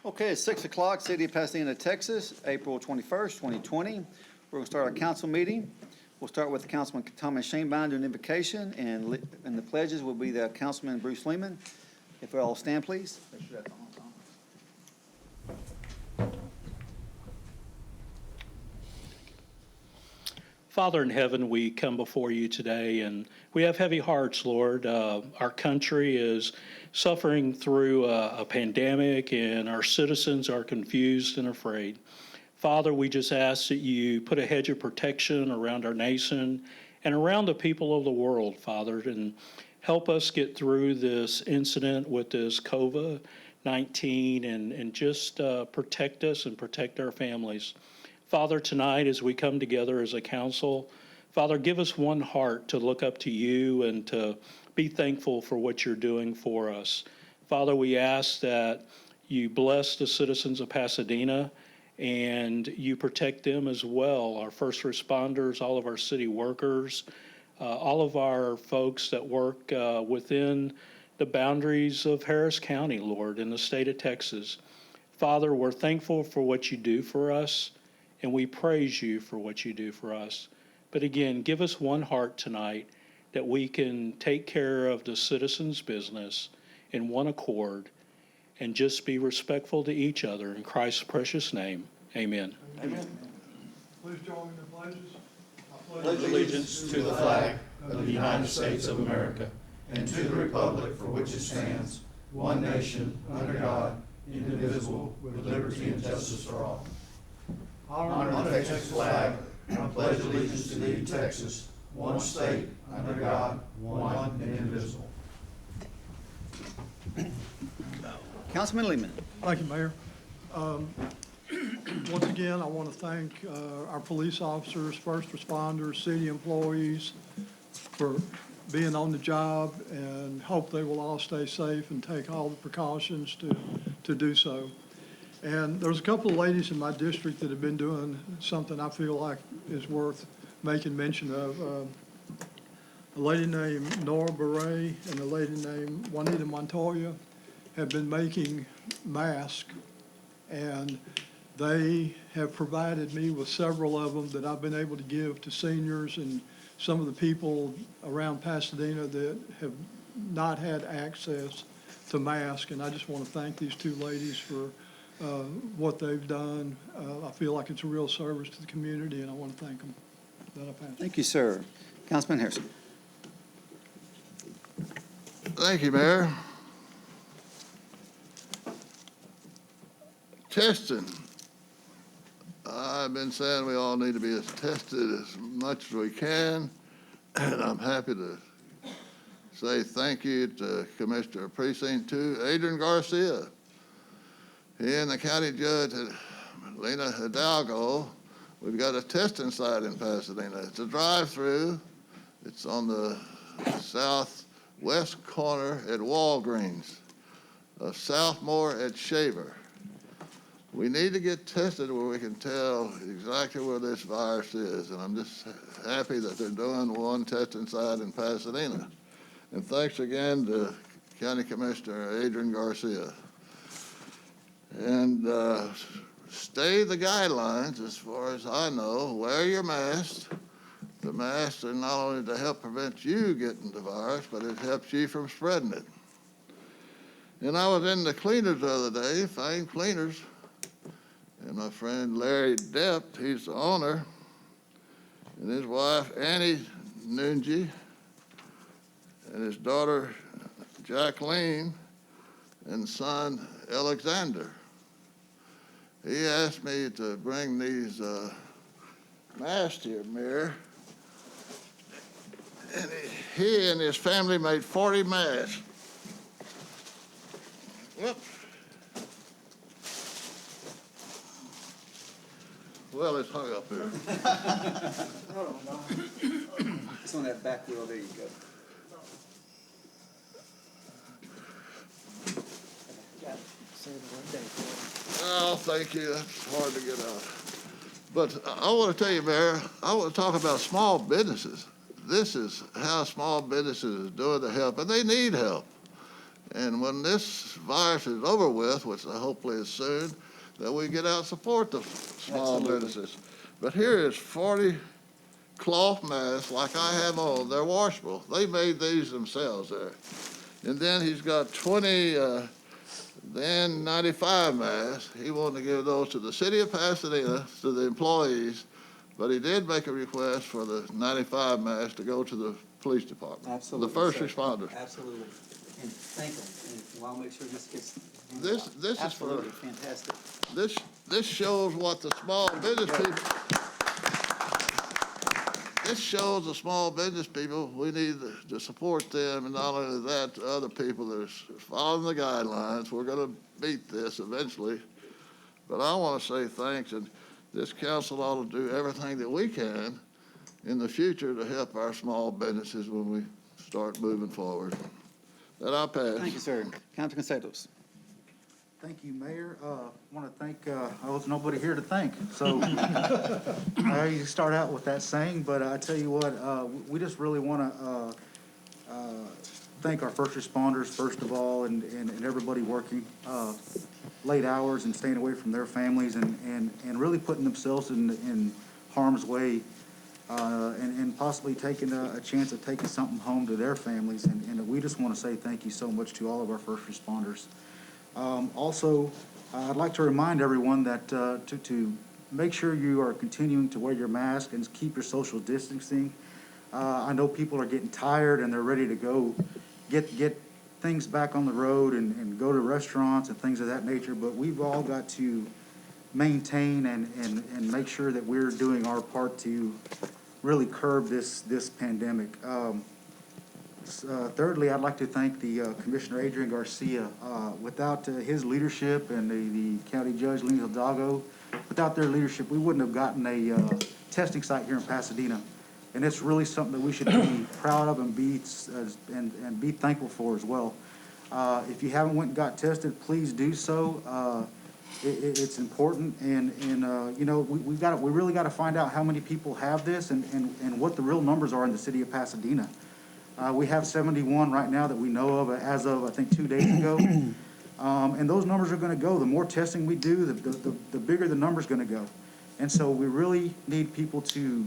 Okay, it's 6 o'clock, City of Pasadena, Texas, April 21st, 2020. We're going to start our council meeting. We'll start with Councilman Thomas Shanebind doing invocation, and the pledges will be the Councilman Bruce Lehman. If we all stand, please. Make sure that's on. Father in heaven, we come before you today, and we have heavy hearts, Lord. Our country is suffering through a pandemic, and our citizens are confused and afraid. Father, we just ask that you put a hedge of protection around our nation and around the people of the world, Father, and help us get through this incident with this COVID-19 and just protect us and protect our families. Father, tonight as we come together as a council, Father, give us one heart to look up to you and to be thankful for what you're doing for us. Father, we ask that you bless the citizens of Pasadena and you protect them as well, our first responders, all of our city workers, all of our folks that work within the boundaries of Harris County, Lord, in the state of Texas. Father, we're thankful for what you do for us, and we praise you for what you do for us. But again, give us one heart tonight that we can take care of the citizens' business in one accord and just be respectful to each other. In Christ's precious name, amen. Amen. Please join in the pledges. I pledge allegiance to the flag of the United States of America and to the republic for which it stands, one nation, under God, indivisible, with liberty and justice for all. Honor the Texas flag, and I pledge allegiance to thee, Texas, one state, under God, one and indivisible. Councilman Lehman. Thank you, Mayor. Once again, I want to thank our police officers, first responders, city employees for being on the job, and hope they will all stay safe and take all the precautions to do so. And there's a couple of ladies in my district that have been doing something I feel like is worth making mention of. A lady named Nora Beret and a lady named Juanita Montoya have been making masks, and they have provided me with several of them that I've been able to give to seniors and some of the people around Pasadena that have not had access to masks. And I just want to thank these two ladies for what they've done. I feel like it's a real service to the community, and I want to thank them. Thank you, sir. Councilman Harrison. Thank you, Mayor. Testing. I've been saying we all need to be tested as much as we can, and I'm happy to say thank you to Commissioner Precinct 2, Adrian Garcia. He and the county judge, Lena Hidalgo, we've got a testing site in Pasadena. It's a drive-through. It's on the southwest corner at Walgreens, of Southmore at Shaver. We need to get tested where we can tell exactly where this virus is, and I'm just happy that they're doing one testing site in Pasadena. And thanks again to County Commissioner Adrian Garcia. And stay the guidelines as far as I know. Wear your mask. The masks are not only to help prevent you getting the virus, but it helps you from spreading it. And I was in the cleaners the other day, Fine Cleaners, and my friend Larry Depp, he's the owner, and his wife Annie Nunji, and his daughter Jacqueline, and son Alexander. He asked me to bring these masks here, Mayor. And he and his family made 40 masks. Whoops. Well, it's hung up here. It's on that back wheel. There you go. Oh, thank you. That's hard to get out. But I want to tell you, Mayor, I want to talk about small businesses. This is how small businesses are doing to help, and they need help. And when this virus is over with, which hopefully is soon, that we get out and support the small Absolutely. businesses. But here is 40 cloth masks like I have on. They're washable. They made these themselves there. And then he's got 20 the N95 masks. He wanted to give those to the city of Pasadena, to the employees, but he did make a request for the 95 masks to go to the police department. Absolutely, The first sir. responders. Absolutely. And thank them, and we'll make sure this gets. This is for- Absolutely fantastic. This shows what the small business people, this shows the small business people, we need to support them, and not only that, to other people that are following the guidelines. We're gonna beat this eventually. But I wanna say thanks, and this council ought to do everything that we can in the future to help our small businesses when we start moving forward. That I pass. Thank you, sir. Councilman Concedos. Thank you, Mayor. I want to thank, there's nobody here to thank, so I usually start out with that saying, but I tell you what, we just really want to thank our first responders, first of all, and everybody working late hours and staying away from their families and really putting themselves in harm's way and possibly taking a chance of taking something home to their families. And we just want to say thank you so much to all of our first responders. Also, I'd like to remind everyone that to make sure you are continuing to wear your mask and keep your social distancing. I know people are getting tired and they're ready to go get things back on the road and go to restaurants and things of that nature, but we've all got to maintain and make sure that we're doing our part to really curb this pandemic. Thirdly, I'd like to thank the Commissioner Adrian Garcia. Without his leadership and the County Judge Lena Hidalgo, without their leadership, we wouldn't have gotten a testing site here in Pasadena. And it's really something that we should be proud of and be thankful for as well. If you haven't went and got tested, please do so. It's important, and you know, we really got to find out how many people have this and what the real numbers are in the city of Pasadena. We have 71 right now that we know of as of, I think, 2 days ago. And those numbers are going to go. The more testing we do, the bigger the number's going to go. And so we really need people to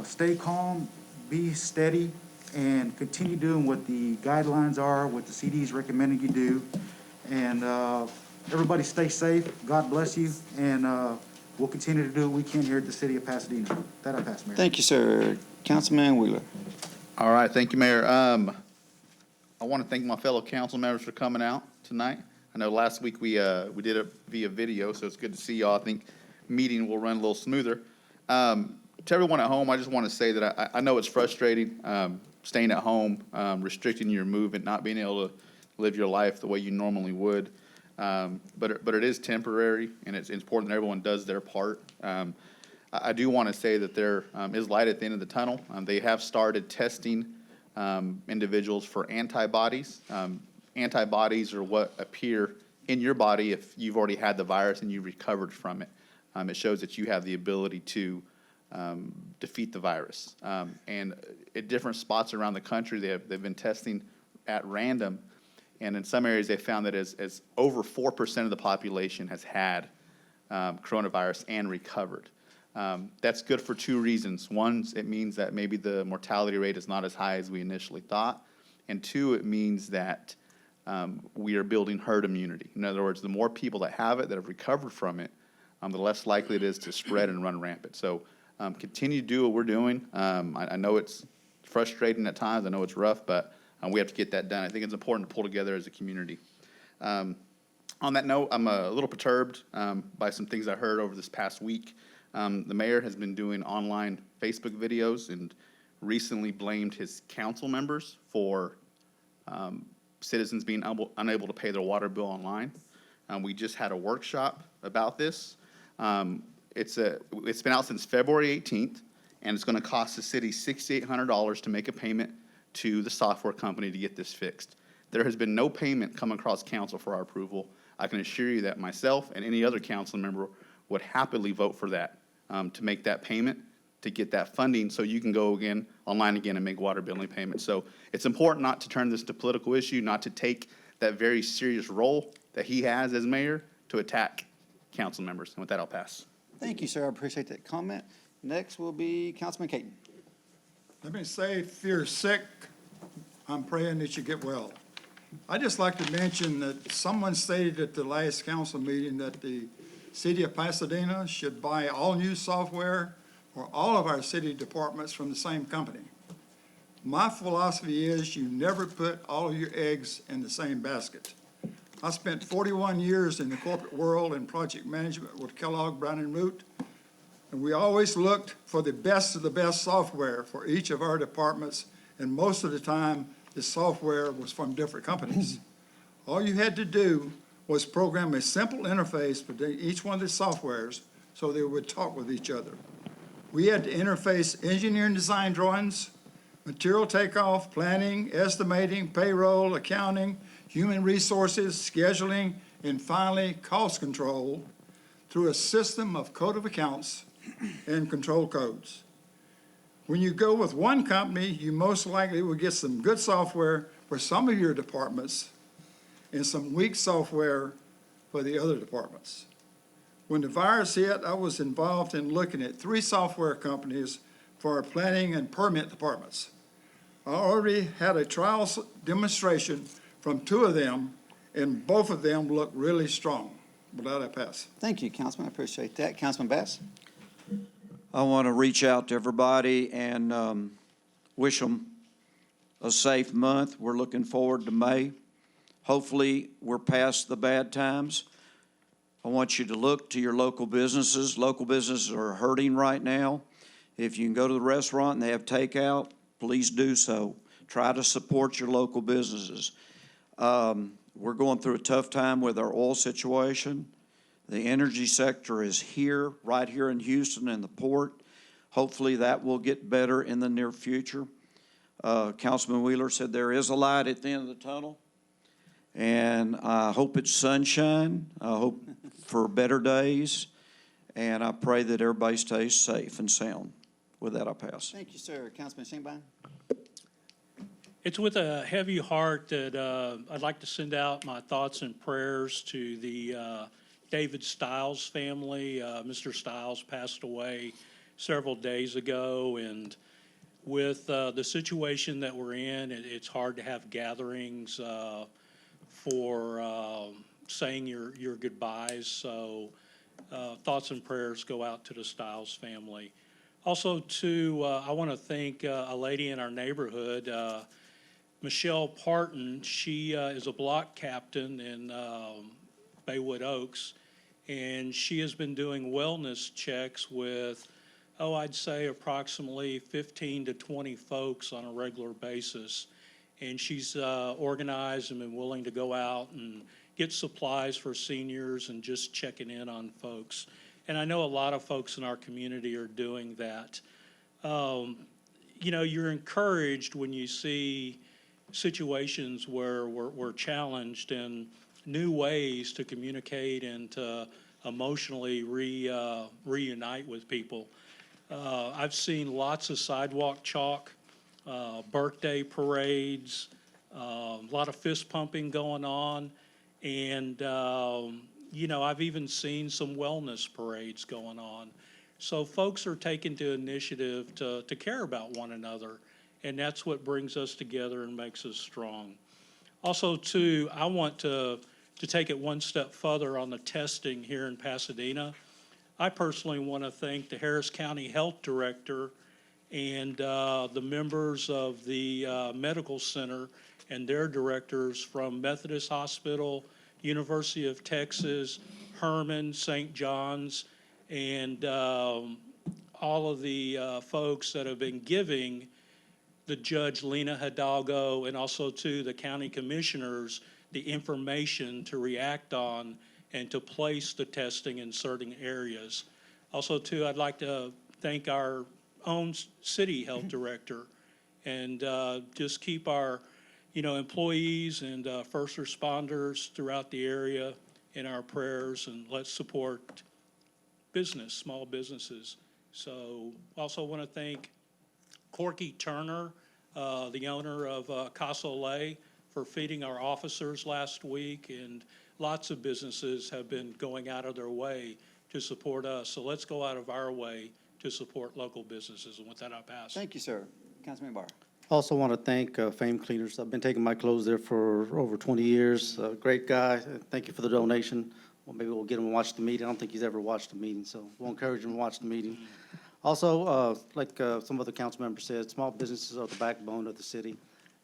stay calm, be steady, and continue doing what the guidelines are, what the CD's recommending you do. And everybody stay safe. God bless you. And we'll continue to do what we can here at the city of Pasadena. That I pass, Mayor. Thank you, sir. Councilman Wheeler. All right, thank you, Mayor. I want to thank my fellow council members for coming out tonight. I know last week we did it via video, so it's good to see y'all. I think meeting will run a little smoother. To everyone at home, I just want to say that I know it's frustrating staying at home, restricting your movement, not being able to live your life the way you normally would. But it is temporary, and it's important that everyone does their part. I do want to say that there is light at the end of the tunnel. They have started testing individuals for antibodies. Antibodies are what appear in your body if you've already had the virus and you recovered from it. It shows that you have the ability to defeat the virus. And at different spots around the country, they've been testing at random. And in some areas, they found that as over 4% of the population has had coronavirus and recovered. That's good for two reasons. One, it means that maybe the mortality rate is not as high as we initially thought. And two, it means that we are building herd immunity. In other words, the more people that have it, that have recovered from it, the less likely it is to spread and run rampant. So continue to do what we're doing. I know it's frustrating at times. I know it's rough, but we have to get that done. I think it's important to pull together as a community. On that note, I'm a little perturbed by some things I heard over this past week. The mayor has been doing online Facebook videos and recently blamed his council members for citizens being unable to pay their water bill online. We just had a workshop about this. It's been out since February 18th, and it's going to cost the city $6,800 to make a payment to the software company to get this fixed. There has been no payment come across council for our approval. I can assure you that myself and any other council member would happily vote for that, to make that payment to get that funding so you can go again online again and make water billing payments. So it's important not to turn this to political issue, not to take that very serious role that he has as mayor to attack council members. And with that, I'll pass. Thank you, sir. I appreciate that comment. Next will be Councilman Caton. Let me say, if you're sick, I'm praying that you get well. I'd just like to mention that someone stated at the last council meeting that the city of Pasadena should buy all new software for all of our city departments from the same company. My philosophy is you never put all of your eggs in the same basket. I spent 41 years in the corporate world in project management with Kellogg, Brown and Root, and we always looked for the best of the best software for each of our departments, and most of the time, the software was from different companies. All you had to do was program a simple interface between each one of the softwares so they would talk with each other. We had to interface engineering design drawings, material takeoff, planning, estimating, payroll, accounting, human resources, scheduling, and finally, cost control through a system of code of accounts and control codes. When you go with one company, you most likely will get some good software for some of your departments and some weak software for the other departments. When the virus hit, I was involved in looking at 3 software companies for our planning and permit departments. I already had a trial demonstration from 2 of them, and both of them look really strong. With that, I pass. Thank you, Councilman. I appreciate that. Councilman Bass? I want to reach out to everybody and wish them a safe month. We're looking forward to May. Hopefully, we're past the bad times. I want you to look to your local businesses. Local businesses are hurting right now. If you can go to the restaurant and they have takeout, please do so. Try to support your local businesses. We're going through a tough time with our oil situation. The energy sector is here, right here in Houston and the port. Hopefully that will get better in the near future. Councilman Wheeler said there is a light at the end of the tunnel. And I hope it's sunshine. I hope for better days. And I pray that everybody stays safe and sound. With that, I'll pass. Thank you, sir. Councilman Shingbine? It's with a heavy heart that I'd like to send out my thoughts and prayers to the David Stiles family. Mr. Stiles passed away several days ago, and with the situation that we're in, it's hard to have gatherings for saying your goodbyes. So thoughts and prayers go out to the Stiles family. Also, too, I want to thank a lady in our neighborhood, Michelle Parton. She is a block captain in Baywood Oaks, and she has been doing wellness checks with, I'd say approximately 15 to 20 folks on a regular basis. And she's organized and been willing to go out and get supplies for seniors and just checking in on folks. And I know a lot of folks in our community are doing that. You're encouraged when you see situations where we're challenged in new ways to communicate and to emotionally reunite with people. I've seen lots of sidewalk chalk, birthday parades, a lot of fist pumping going on, and I've even seen some wellness parades going on. So folks are taking the initiative to care about one another, and that's what brings us together and makes us strong. Also, too, I want to take it one step further on the testing here in Pasadena. I personally want to thank the Harris County Health Director and the members of the medical center and their directors from Methodist Hospital, University of Texas, Herman, St. John's, and all of the folks that have been giving the Judge Lena Hidalgo and also to the county commissioners the information to react on and to place the testing in certain areas. Also, too, I'd like to thank our own city health director and just keep our employees and first responders throughout the area in our prayers, and let's support business, small businesses, So also want to thank Corky Turner, the owner of Casa Olay, for feeding our officers last week, and lots of businesses have been going out of their way to support us. So let's go out of our way to support local businesses, and with that, I'll pass. Thank you, sir. Councilman Barr. Also want to thank Fame Cleaners. I've been taking my clothes there for over 20 years. Great guy. Thank you for the donation. Well, maybe we'll get him to watch the meeting. I don't think he's ever watched the meeting, so we'll encourage him to watch the meeting. Also, like some other council members said, small businesses are the backbone of the city.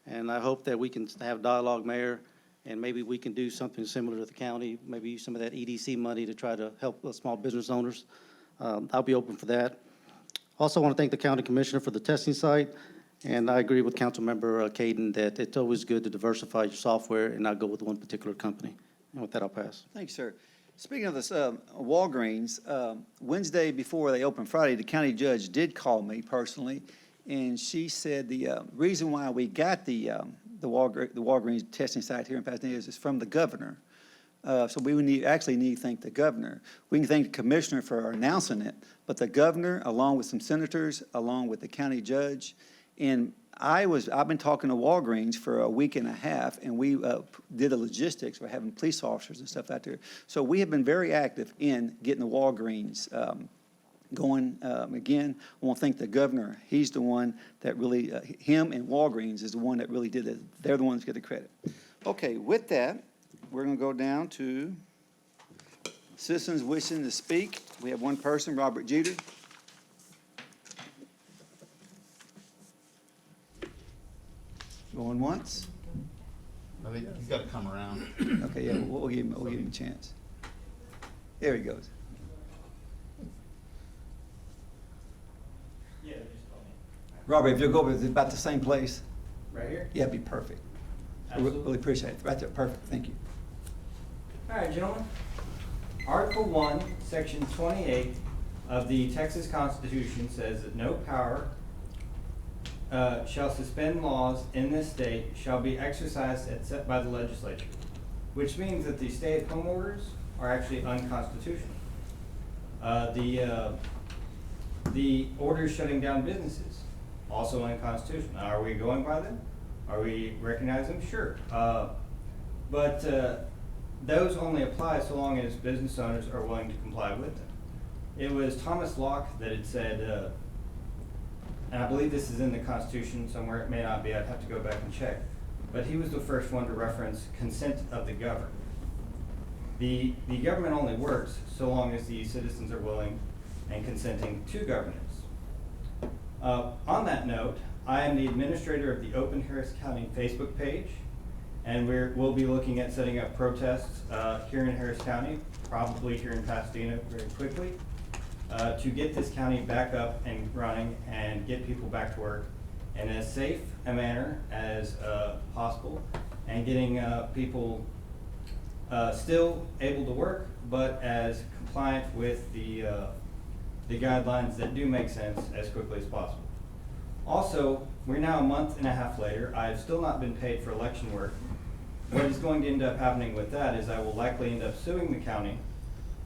And I hope that we can have dialogue, Mayor, and maybe we can do something similar to the county, maybe use some of that EDC money to try to help the small business owners. I'll be open for that. Also want to thank the county commissioner for the testing site. And I agree with Councilmember Caden that it's always good to diversify your software and not go with one particular company. And with that, I'll pass. Thank you, sir. Speaking of this, Walgreens, Wednesday before they opened Friday, the county judge did call me personally, and she said the reason why we got the Walgreens testing site here in Pasadena is from the governor. So we actually need to thank the governor. We can thank the commissioner for announcing it, but the governor, along with some senators, along with the county judge, and I've been talking to Walgreens for a week and a half, and we did the logistics for having police officers and stuff out there. So we have been very active in getting the Walgreens going. Again, I want to thank the governor. He's the one that really, him and Walgreens is the one that really did it. They're the ones that get the credit. Okay, with that, we're going to go down to citizens wishing to speak. We have one person, Robert Jeter. Going once? I think he's got to come around. Okay, yeah, we'll give him a chance. There he goes. Yeah, just call me. Robert, if you'll go over to about the same place, Right here? yeah, it'd be perfect. I Absolutely. really appreciate it. Right there, perfect, thank you. All right, gentlemen. Article 1, Section 28 of the Texas Constitution says that no power shall suspend laws in this state shall be exercised as set by the legislature, which means that the stay-at-home orders are actually unconstitutional. The orders shutting down businesses, also unconstitutional. Now, are we going by them? Are we recognizing them? Sure. But those only apply so long as business owners are willing to comply with them. It was Thomas Locke that had said, and I believe this is in the Constitution somewhere, it may not be, I'd have to go back and check, but he was the first one to reference consent of the governed. The government only works so long as the citizens are willing and consenting to governance. On that note, I am the administrator of the Open Harris County Facebook page, and we'll be looking at setting up protests here in Harris County, probably here in Pasadena very quickly, to get this county back up and running and get people back to work in as safe a manner as possible, and getting people still able to work, but as compliant with the guidelines that do make sense as quickly as possible. Also, we're now a month and a half later. I have still not been paid for election work. What is going to end up happening with that is I will likely end up suing the county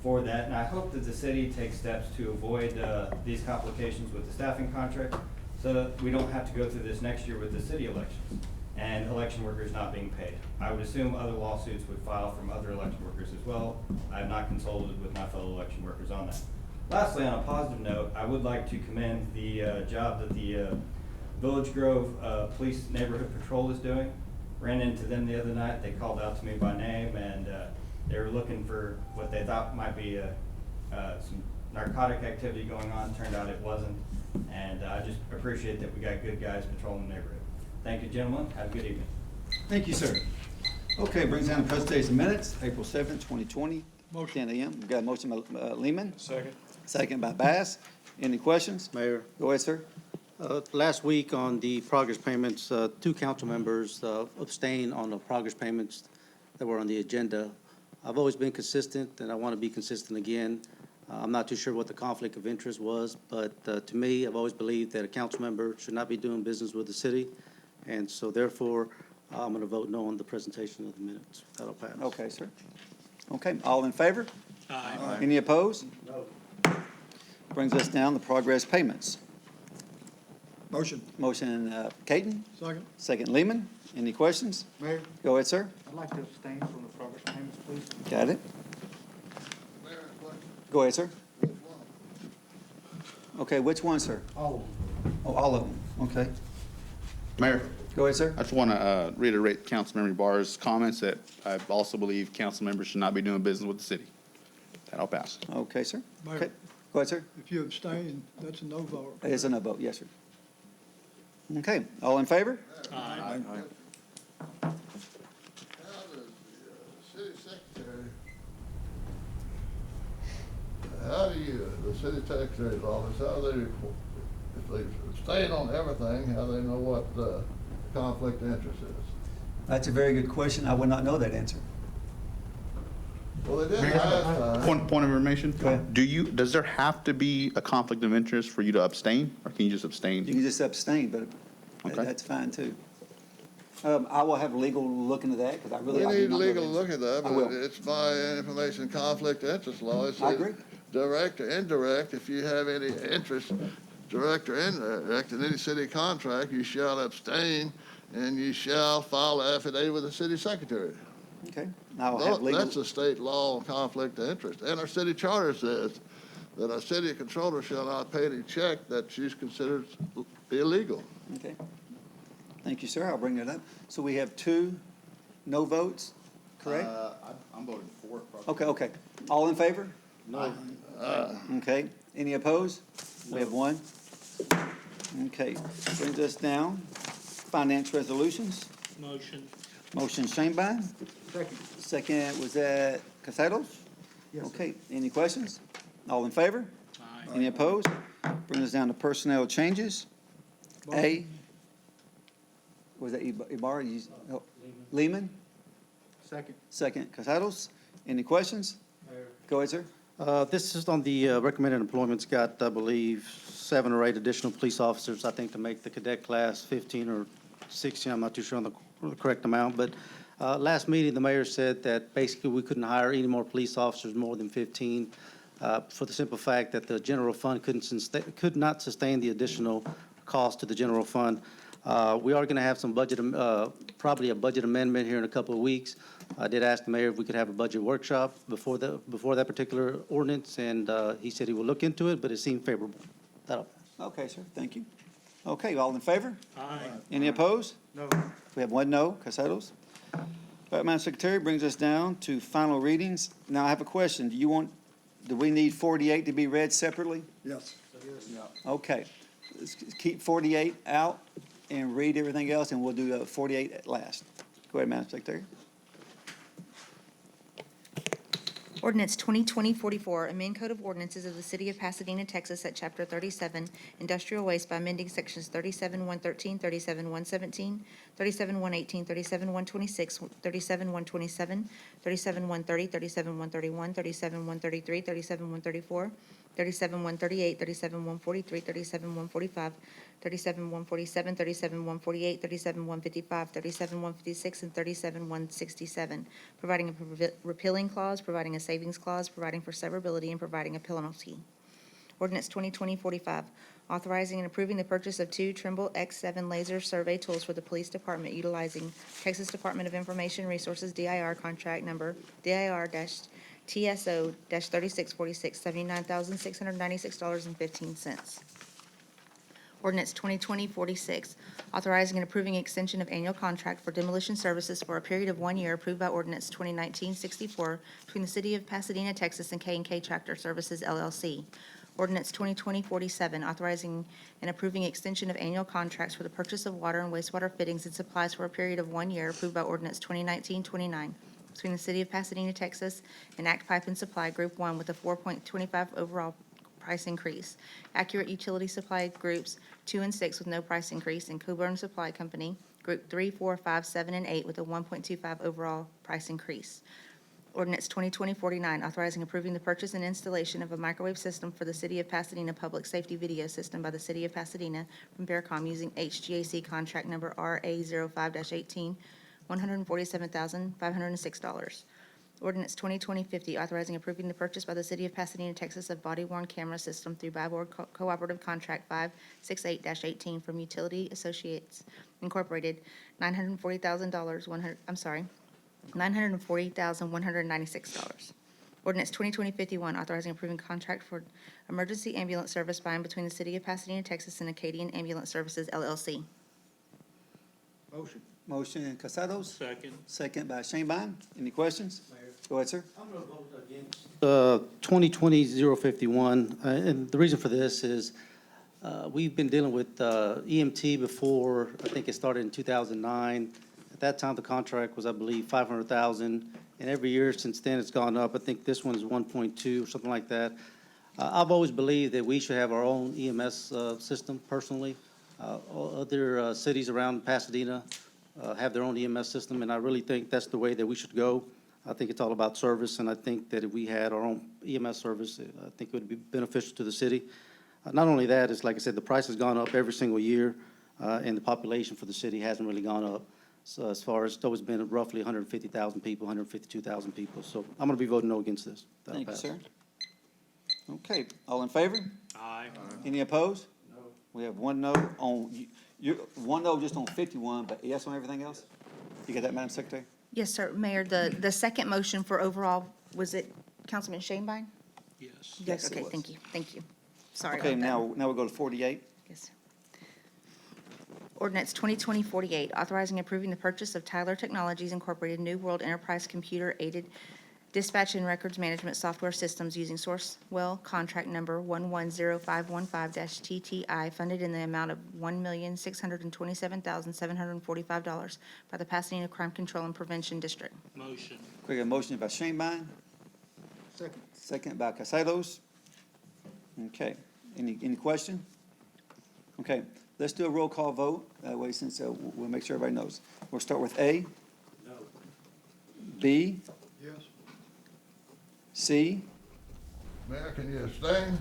for that, and I hope that the city takes steps to avoid these complications with the staffing contract, so that we don't have to go through this next year with the city elections and election workers not being paid. I would assume other lawsuits would file from other election workers as well. I have not consulted with my fellow election workers on that. Lastly, on a positive note, I would like to commend the job that the Village Grove Police Neighborhood Patrol is doing. Ran into them the other night. They called out to me by name, and they were looking for what they thought might be some narcotic activity going on. Turned out it wasn't. And I just appreciate that we got good guys patrolling the neighborhood. Thank you, gentlemen. Have a good evening. Thank you, sir. Okay, brings down the presentation minutes, April 7th, 2020, Motion. 10 a.m. We've got a motion by Lehman, Second. second by Bass. Any questions? Mayor, Go ahead, sir. last week on the progress payments, 2 council members abstained on the progress payments that were on the agenda. I've always been consistent, and I want to be consistent again. I'm not too sure what the conflict of interest was, but to me, I've always believed that a council member should not be doing business with the city. And so therefore, I'm going to vote no on the presentation of the minutes. That'll pass. Okay, sir. Okay, all in favor? Aye. Any opposed? No. Brings us down to progress payments. Motion. Motion, Caton, Second. second Lehman. Any questions? Mayor, Go ahead, sir. I'd like to abstain from the progress payments, please. Got it. Mayor, question, Go ahead, sir. which one? Okay, which one, sir? All of them. Oh, all of them. Okay. Mayor, Go ahead, sir. I just want to reiterate Councilmember Barr's comments that I also believe council members should not be doing business with the city. That'll pass. Okay, sir. Mayor. Okay. Go ahead, sir. If you abstain, that's a no vote. It is a no vote, yes, sir. Okay, all in favor? How does the city secretary, how do you, the city secretary's office, how do they report, if they abstain on everything, how do they know what the conflict of interest is? That's a very good question. I would not know that answer. Well, they did last time. Point of information? Go ahead. Does there have to be a conflict of interest for you to abstain, or can you just You abstain? can just abstain, but Okay. that's fine, too. I will have legal look into that, because I We really. I do need not know legal the look answer. at that, I but will. it's by information conflict of interest law. It I says agree. direct or indirect, if you have any interest, direct or indirect, in any city contract, you shall abstain, and you shall file an affidavit with the city secretary. Okay, I will have legal. That's a state law on conflict of interest. And our city charter says that a city controller shall not pay any check that she's considered illegal. Okay. Thank you, sir. I'll bring that up. So we have 2 no votes, correct? I'm voting for it. Okay. All in favor? No. Okay. Any opposed? We have 1. Okay. Brings us down. Finance resolutions. Motion. Motion Shanebine. Second. Second, was that Castelos? Yes, sir. Okay. Any questions? All in favor? Aye. Any opposed? Brings us down to personnel changes. A. Was that Ibarra? Oh, Lehman? Second. Second, Castelos. Any questions? Go ahead, sir. This is on the recommended employment's got, I believe, 7 or 8 additional police officers, I think, to make the cadet class 15 or 16. I'm not too sure on the correct amount. But last meeting, the mayor said that basically we couldn't hire any more police officers more than 15 for the simple fact that the general fund could not sustain the additional cost to the general fund. We are going to have some budget, probably a budget amendment here in a couple of weeks. I did ask the mayor if we could have a budget workshop before that particular ordinance, and he said he will look into it, but it seemed favorable. That'll pass. Okay, sir. Thank you. Okay, all in favor? Aye. Any opposed? No. We have 1 no, Castelos. All right, Madam Secretary, brings us down to final readings. Now, I have a question. Do we need 48 to be read separately? Yes. Okay. Let's keep 48 out and read everything else, and we'll do 48 at last. Go ahead, Madam Secretary. Ordinance 2020-44, amend Code of Ordinances of the City of Pasadena, Texas at Chapter 37, Industrial Waste by amending Sections 37-113, 37-117, 37-118, 37-126, 37-127, 37-130, 37-131, 37-133, 37-134, 37-138, 37-143, 37-145, 37-147, 37-148, 37-155, 37-156, and 37-167, providing a repealing clause, providing a savings clause, providing for severability, and providing a penalty. Ordinance 2020-45, authorizing and approving the purchase of 2 Trimble X7 laser survey tools for the police department utilizing Texas Department of Information Resources DIR contract number DIR-TSO-3646, $79,696.15. Ordinance 2020-46, authorizing and approving extension of annual contract for demolition services for a period of 1 year approved by ordinance 2019-64 between the City of Pasadena, Texas and K&K Tractor Services LLC. Ordinance 2020-47, authorizing and approving extension of annual contracts for the purchase of water and wastewater fittings and supplies for a period of 1 year approved by ordinance 2019-29 between the City of Pasadena, Texas and Act Pipe and Supply Group 1 with a 4.25 overall price increase. Accurate Utility Supply Groups 2 and 6 with no price increase, and Coburn Supply Company Group 3, 4, 5, 7, and 8 with a 1.25 overall price increase. Ordinance 2020-49, authorizing approving the purchase and installation of a microwave system for the City of Pasadena Public Safety Video System by the City of Pasadena from Bearcom using HGAC contract number RA05-18, $147,506. Ordinance 2020-50, authorizing approving the purchase by the City of Pasadena, Texas of body-worn camera system through Byward Cooperative Contract 568-18 from Utility Associates Incorporated, $940,196. Ordinance 2020-51, authorizing approving contract for emergency ambulance service by and between the City of Pasadena, Texas and Acadian Ambulance Services, LLC. Motion. Motion Casados, Second. second by Shanebine. Any questions? Go ahead, sir. I'm going to vote against 2020-051, and the reason for this is we've been dealing with EMT before. I think it started in 2009. At that time, the contract was, I believe, $500,000, and every year since then, it's gone up. I think this one is 1.2 or something like that. I've always believed that we should have our own EMS system personally. Other cities around Pasadena have their own EMS system, and I really think that's the way that we should go. I think it's all about service, and I think that if we had our own EMS service, I think it would be beneficial to the city. Not only that, it's like I said, the price has gone up every single year, and the population for the city hasn't really gone up. So as far as, it's always been roughly 150,000 people, 152,000 people. So I'm going to be voting no against this. That'll Thank you, pass. sir. Okay, all in favor? Aye. Any opposed? No. We have one no on, one no just on 51, but yes on everything else? You got that, Madam Secretary? Yes, sir. Mayor, the second motion for overall, was it Councilman Shanebine? Yes. Yes, it Okay, was. thank you. Sorry about Okay, that. now we'll go to 48. Yes. Ordinance 2020-48, authorizing and approving the purchase of Tyler Technologies Incorporated New World Enterprise Computer-Aided Dispatch and Records Management Software Systems using Sourcewell Contract Number 110515-TTI, funded in the amount of $1,627,745 by the Pasadena Crime Control and Prevention District. Motion. We got a motion by Shanebine, Second. second by Casados. Okay, any question? Okay, let's do a roll call vote, that way since we'll make sure everybody knows. We'll start with A. No. B, Yes. C, Mayor, can you abstain?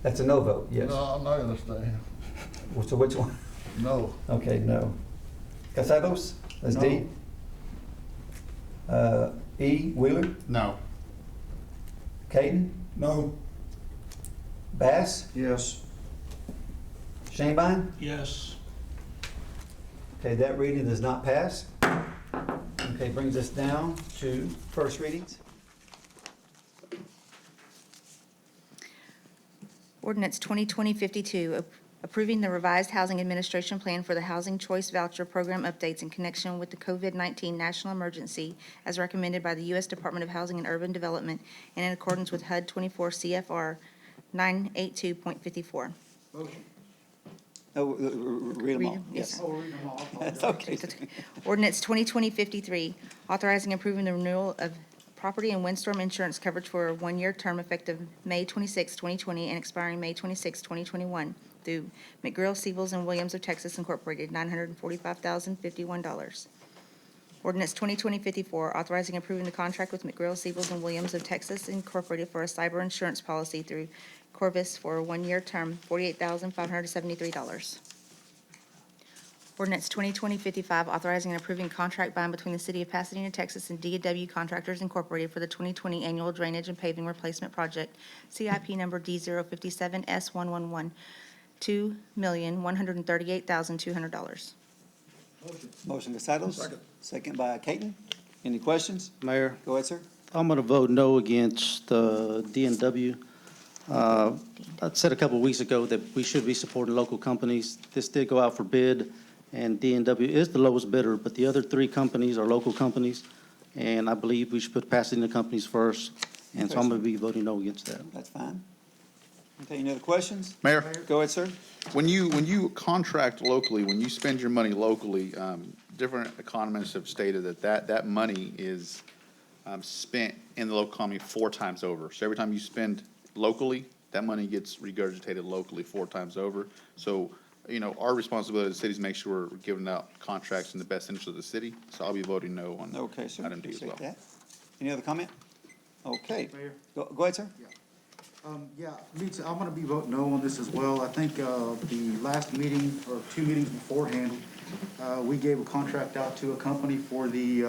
That's a no vote, yes. No, I'm not gonna abstain. So which one? No. Okay, no. Casados, that's D. E, Wheeler, No. Caden, No. Bass, Yes. Shanebine. Yes. Okay, that reading does not pass. Okay, brings us down to first readings. Ordinance 2020-52, approving the revised Housing Administration Plan for the Housing Choice Voucher Program updates in connection with the COVID-19 national emergency as recommended by the U.S. Department of Housing and Urban Development and in accordance with HUD 24 CFR 982.54. Motion. Oh, read them Read all. them, yes, sir. Oh, read them all. I That's apologize. okay. Ordinance 2020-53, authorizing and approving the renewal of property and windstorm insurance coverage for a one-year term effective May 26, 2020, and expiring May 26, 2021, through McGrill, Siebels, and Williams of Texas Incorporated, $945,051. Ordinance 2020-54, authorizing and approving the contract with McGrill, Siebels, and Williams of Texas Incorporated for a cyber insurance policy through Corvus for a one-year term, $48,573. Ordinance 2020-55, authorizing and approving contract by and between the City of Pasadena, Texas, and D&W Contractors Incorporated for the 2020 Annual Drainage and Paving Replacement Project, CIP number D057S111, $2,138,200. Motion Casados. Second. Second by Caton. Any questions? Mayor, Go ahead, sir. I'm going to vote no against D&W. I said a couple of weeks ago that we should be supporting local companies. This did go out for bid, and D&W is the lowest bidder, but the other three companies are local companies, and I believe we should put Pasadena companies first, and so I'm going to be voting no against that. That's fine. Okay, any other questions? Mayor, Go ahead, sir. when you contract locally, when you spend your money locally, different economists have stated that money is spent in the local economy 4 times over. So every time you spend locally, that money gets regurgitated locally 4 times over. So, our responsibility as a city is make sure we're giving out contracts in the best interest of the city. So I'll be voting no on Okay, sir. item D as well. Appreciate that. Any other comment? Okay. Mayor? Go ahead, sir. Yeah, me too. I'm gonna be voting no on this as well. I think, the last meeting, or 2 meetings beforehand, we gave a contract out to a company for the,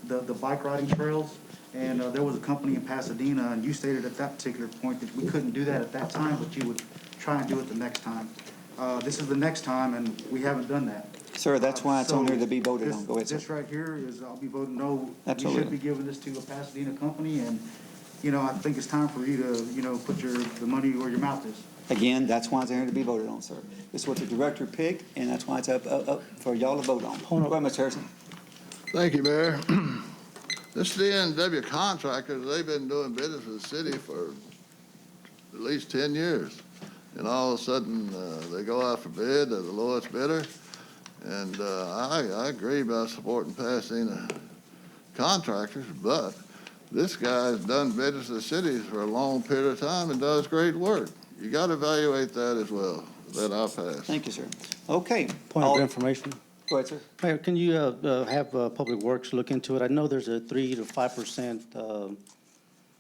the bike riding trails. And there was a company in Pasadena, and you stated at that particular point that we couldn't do that at that time, but you would try and do it the next time. This is the next time, and we haven't done that. Sir, that's why it's on So here to be voted this- on. Go ahead, sir. This right here is, I'll be voting no. Absolutely. We should be giving this to a Pasadena company, and, I think it's time for you to, put the money where your mouth is. Again, that's why it's on here to be voted on, sir. This is what the director picked, and that's why it's up for y'all to vote on. Go ahead, Mr. Harrison. Thank you, Mayor. This DNW contractors, they've been doing business with the city for at least 10 years. And all of a sudden, they go out for bid, they're the lowest bidder. And I agree about supporting Pasadena contractors, but this guy's done business with the cities for a long period of time and does great work. You got to evaluate that as well. Then I'll pass. Thank you, sir. Okay. Point All- of information. Go ahead, sir. Mayor, can you have Public Works look into it? I know there's a 3 to 5%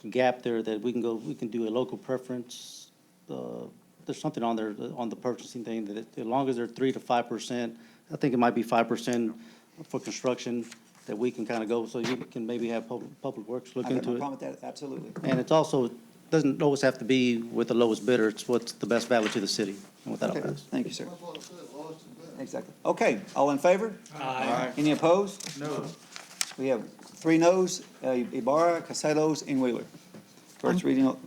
gap there that we can do a local preference. There's something on there, on the purchasing thing, that as long as they're 3 to 5%, I think it might be 5% for construction, that we can kind of go, so you can maybe have Public Works look I got into no it. problem with that, absolutely. And it's also, doesn't always have to be with the lowest bidder, it's what's the best value to the city. And with that, I'll Okay, pass. thank you, sir. Exactly. Okay, all in favor? Aye. Any opposed? No. We have 3 noes, Ibarra, Castelos, and Wheeler. First reading on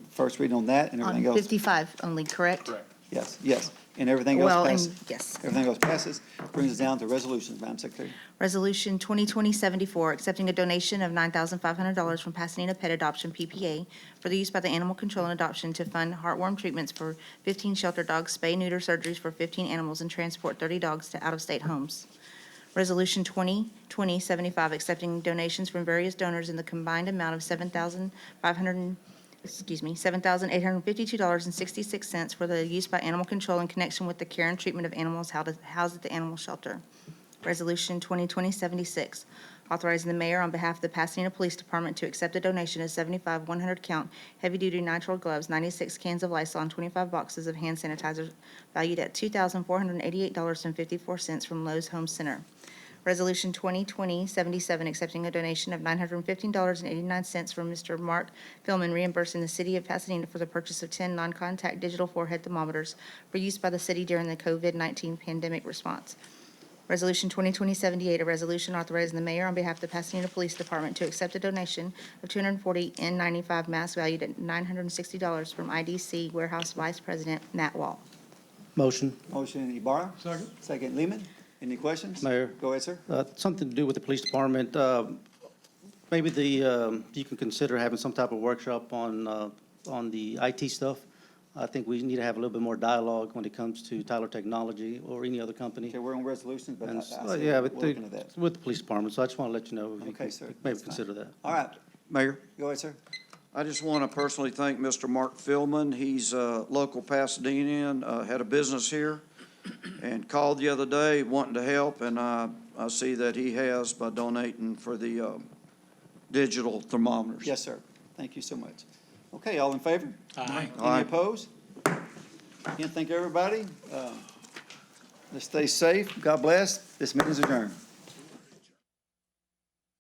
that, and everything On else. 55 only, correct? Yes, and everything else Well, passes. and, yes. Everything else passes. Brings us down to resolutions, Madam Secretary. Resolution 2020-74, accepting a donation of $9,500 from Pasadena Pet Adoption PPA for the use by the Animal Control and Adoption to fund heartworm treatments for 15 shelter dogs, spay-neuter surgeries for 15 animals, and transport 30 dogs to out-of-state homes. Resolution 2020-75, accepting donations from various donors in the combined amount of $7,852.66 for the use by animal control in connection with the care and treatment of animals housed at the animal shelter. Resolution 2020-76, authorizing the mayor on behalf of the Pasadena Police Department to accept a donation of 75 100-count heavy-duty nitrile gloves, 96 cans of Lysol, and 25 boxes of hand sanitizer valued at $2,488.54 from Lowe's Home Center. Resolution 2020-77, accepting a donation of $915.89 from Mr. Mark Philman, reimbursing the city of Pasadena for the purchase of 10 non-contact digital forehead thermometers for use by the city during the COVID-19 pandemic response. Resolution 2020-78, a resolution authorizing the mayor on behalf of the Pasadena Police Department to accept a donation of 240 N95 masks valued at $960 from IDC Warehouse Vice President Matt Wall. Motion. Motion Ibarra. Second. Second Lehman. Any questions? Mayor. Go ahead, sir. Something to do with the police department. Maybe you can consider having some type of workshop on the IT stuff. I think we need to have a little bit more dialogue when it comes to Tyler Technology or any other company. Okay, we're on resolutions, but I And, say yeah, we're but looking at that. with the police department, so I just want to let you know. if you Okay, can sir. Maybe That's fine. consider that. All right, Mayor, go ahead, sir. I just want to personally thank Mr. Mark Philman. He's a local Pasadenan, had a business here, and called the other day wanting to help, and I see that he has by donating for the digital thermometers. Yes, sir. Thank you so much. Okay, all in favor? Aye. Aye. Any opposed? Again, thank everybody. Let's stay safe. God bless. This meeting is adjourned.